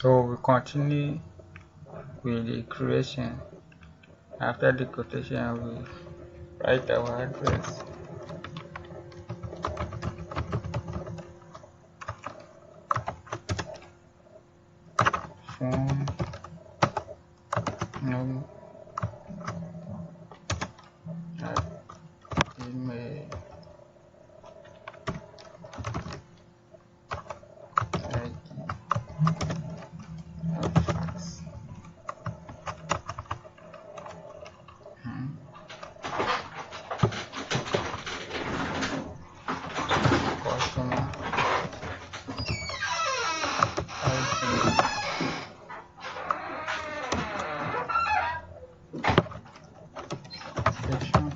So we continue with the creation. After the quotation, we write our address. Phone name at email ID fax. Customer ID section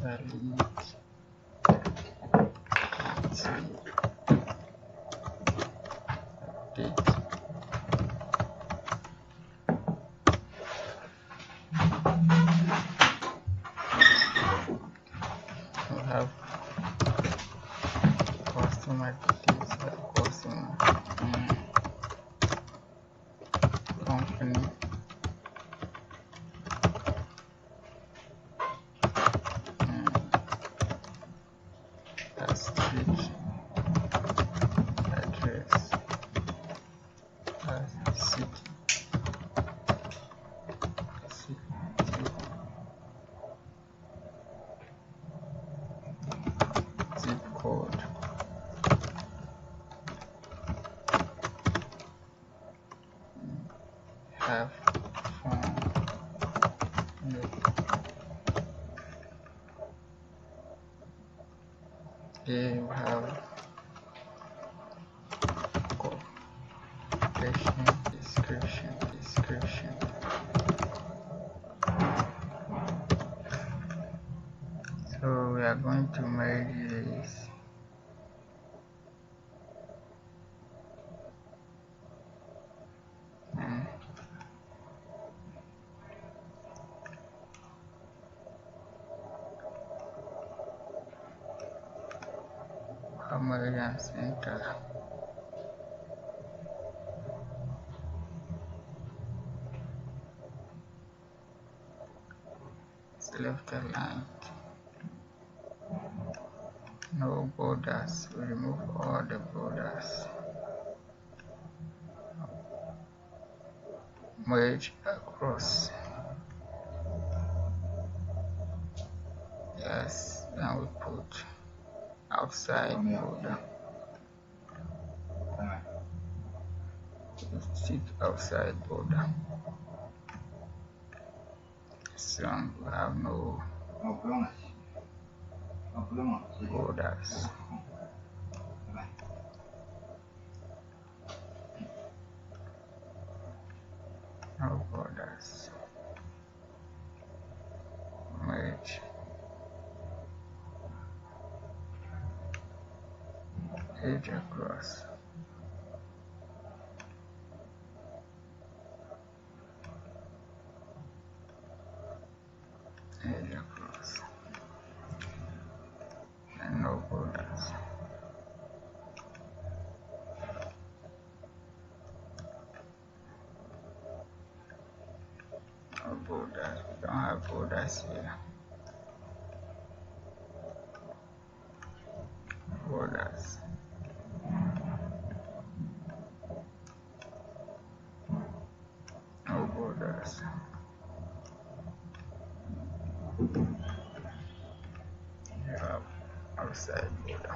valid date. We have customer details, customer company street address city zip code have phone here you have quotation description. So we are going to merge this. American Center. Select the line. No borders. We remove all the borders. Merge across. Yes, then we put outside border. Stick outside border. So we have no borders. No borders. Merge. Edge across. Edge across. And no borders. No borders. We don't have borders here. Borders. No borders. You have outside border.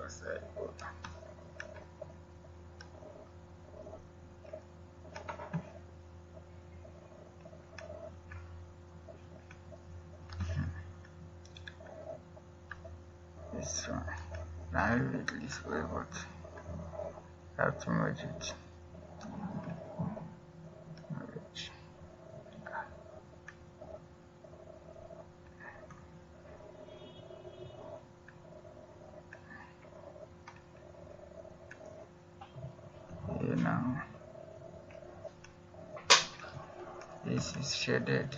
Outside border. This one. Now leave it this way, but I have to merge it. Merge. Here now. this is shaded.